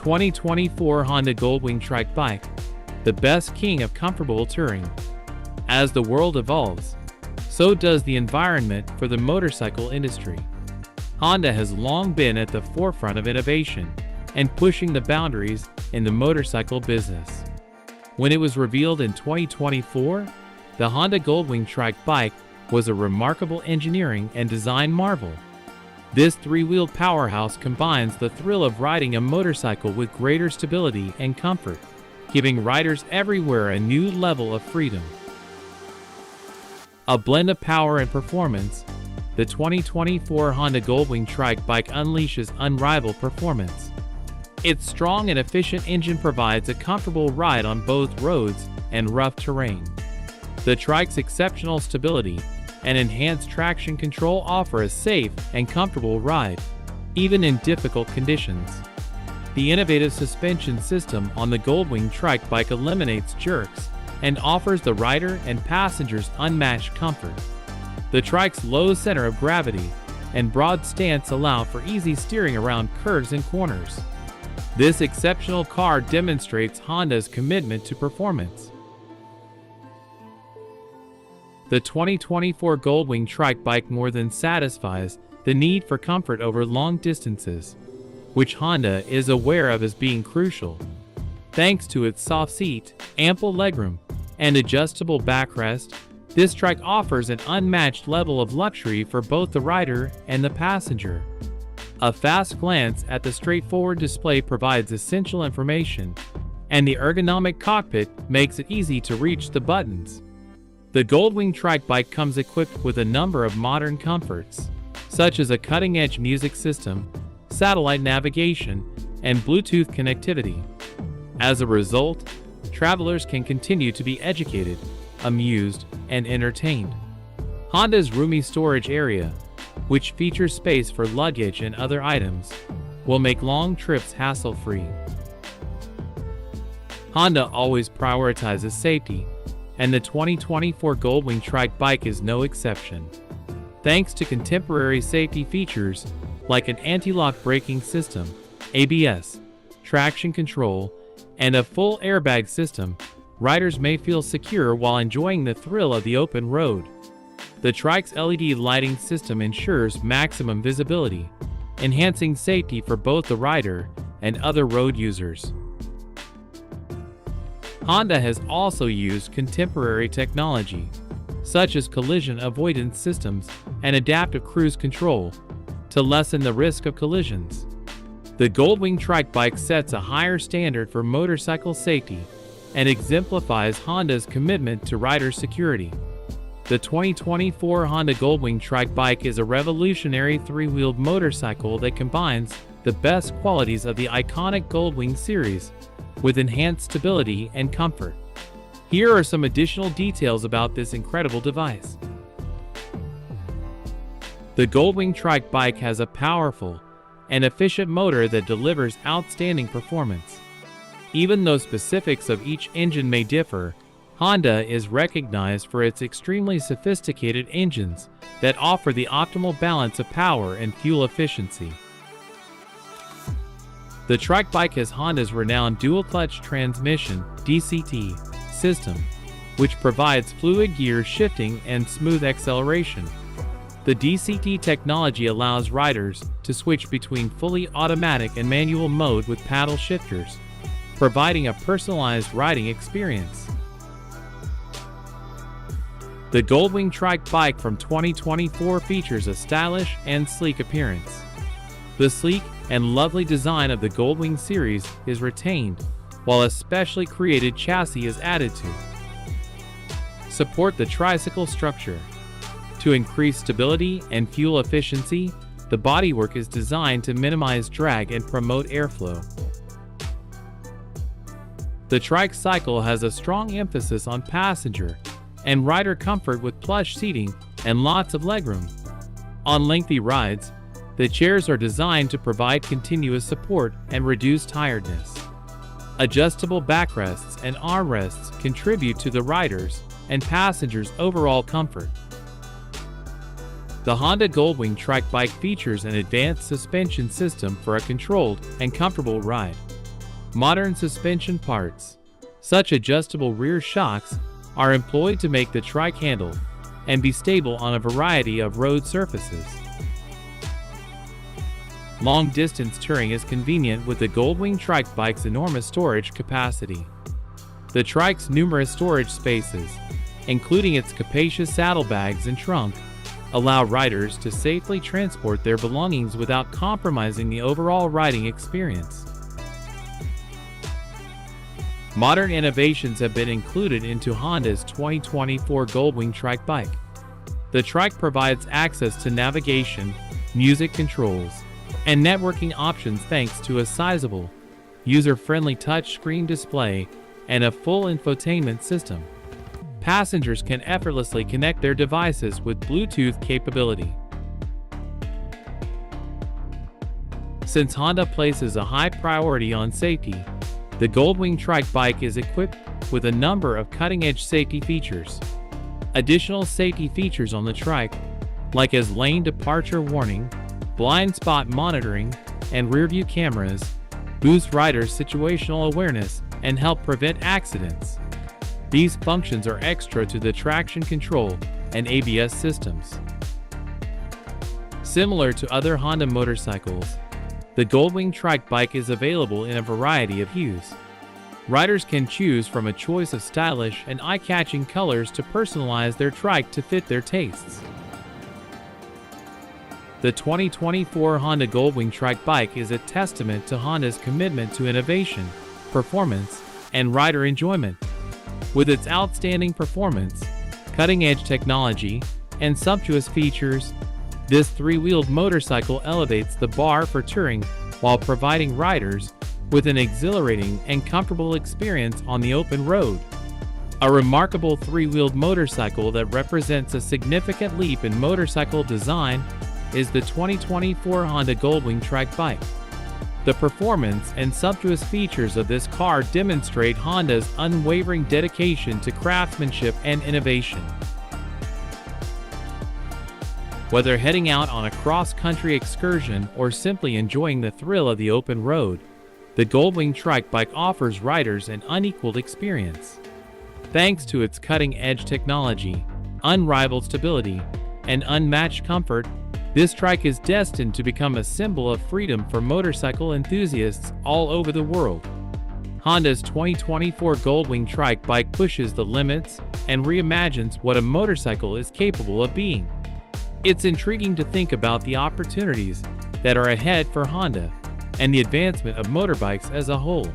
2024 Honda Goldwing Trike bike, the best king of comfortable touring. As the world evolves, so does the environment for the motorcycle industry. Honda has long been at the forefront of innovation and pushing the boundaries in the motorcycle business. When it was revealed in 2024, the Honda Goldwing Trike bike was a remarkable engineering and design marvel. This three-wheeled powerhouse combines the thrill of riding a motorcycle with greater stability and comfort, giving riders everywhere a new level of freedom. A blend of power and performance, the 2024 Honda Goldwing Trike bike unleashes unrivaled performance. Its strong and efficient engine provides a comfortable ride on both roads and rough terrain. The Trike's exceptional stability and enhanced traction control offer a safe and comfortable ride, even in difficult conditions. The innovative suspension system on the Goldwing Trike bike eliminates jerks and offers the rider and passengers unmatched comfort. The Trike's low center of gravity and broad stance allow for easy steering around curves and corners. This exceptional car demonstrates Honda's commitment to performance. The 2024 Goldwing Trike bike more than satisfies the need for comfort over long distances, which Honda is aware of as being crucial. Thanks to its soft seat, ample legroom, and adjustable backrest, this trike offers an unmatched level of luxury for both the rider and the passenger. A fast glance at the straightforward display provides essential information, and the ergonomic cockpit makes it easy to reach the buttons. The Goldwing Trike bike comes equipped with a number of modern comforts, such as a cutting-edge music system, satellite navigation, and Bluetooth connectivity. As a result, travelers can continue to be educated, amused, and entertained. Honda's roomy storage area, which features space for luggage and other items, will make long trips hassle-free. Honda always prioritizes safety, and the 2024 Goldwing Trike bike is no exception. Thanks to contemporary safety features like an anti-lock braking system, ABS, traction control, and a full airbag system, riders may feel secure while enjoying the thrill of the open road. The Trike's LED lighting system ensures maximum visibility, enhancing safety for both the rider and other road users. Honda has also used contemporary technology, such as collision avoidance systems and adaptive cruise control, to lessen the risk of collisions. The Goldwing Trike bike sets a higher standard for motorcycle safety and exemplifies Honda's commitment to rider security. The 2024 Honda Goldwing Trike bike is a revolutionary three-wheeled motorcycle that combines the best qualities of the iconic Goldwing series with enhanced stability and comfort. Here are some additional details about this incredible device. The Goldwing Trike bike has a powerful and efficient motor that delivers outstanding performance. Even though specifics of each engine may differ, Honda is recognized for its extremely sophisticated engines that offer the optimal balance of power and fuel efficiency. The Trike bike has Honda's renowned dual-clutch transmission (DCT) system, which provides fluid gear shifting and smooth acceleration. The DCT technology allows riders to switch between fully automatic and manual mode with paddle shifters, providing a personalized riding experience. The Goldwing Trike bike from 2024 features a stylish and sleek appearance. The sleek and lovely design of the Goldwing series is retained, while a specially created chassis is added to support the tricycle structure. To increase stability and fuel efficiency, the bodywork is designed to minimize drag and promote airflow. The Trike cycle has a strong emphasis on passenger and rider comfort with plush seating and lots of legroom. On lengthy rides, the chairs are designed to provide continuous support and reduce tiredness. Adjustable backrests and armrests contribute to the riders' and passengers' overall comfort. The Honda Goldwing Trike bike features an advanced suspension system for a controlled and comfortable ride. Modern suspension parts, such adjustable rear shocks, are employed to make the trike handle and be stable on a variety of road surfaces. Long-distance touring is convenient with the Goldwing Trike bike's enormous storage capacity. The Trike's numerous storage spaces, including its capacious saddlebags and trunk, allow riders to safely transport their belongings without compromising the overall riding experience. Modern innovations have been included into Honda's 2024 Goldwing Trike bike. The Trike provides access to navigation, music controls, and networking options thanks to a sizable, user-friendly touchscreen display and a full infotainment system. Passengers can effortlessly connect their devices with Bluetooth capability. Since Honda places a high priority on safety, the Goldwing Trike bike is equipped with a number of cutting-edge safety features. Additional safety features on the Trike, like as lane departure warning, blind spot monitoring, and rear-view cameras, boost riders' situational awareness and help prevent accidents. These functions are extra to the traction control and ABS systems. Similar to other Honda motorcycles, the Goldwing Trike bike is available in a variety of hues. Riders can choose from a choice of stylish and eye-catching colors to personalize their Trike to fit their tastes. The 2024 Honda Goldwing Trike bike is a testament to Honda's commitment to innovation, performance, and rider enjoyment. With its outstanding performance, cutting-edge technology, and sumptuous features, this three-wheeled motorcycle elevates the bar for touring while providing riders with an exhilarating and comfortable experience on the open road. A remarkable three-wheeled motorcycle that represents a significant leap in motorcycle design is the 2024 Honda Goldwing Trike bike. The performance and sumptuous features of this car demonstrate Honda's unwavering dedication to craftsmanship and innovation. Whether heading out on a cross-country excursion or simply enjoying the thrill of the open road, the Goldwing Trike bike offers riders an unequaled experience. Thanks to its cutting-edge technology, unrivaled stability, and unmatched comfort, this Trike is destined to become a symbol of freedom for motorcycle enthusiasts all over the world. Honda's 2024 Goldwing Trike bike pushes the limits and reimagines what a motorcycle is capable of being. It's intriguing to think about the opportunities that are ahead for Honda and the advancement of motorbikes as a whole.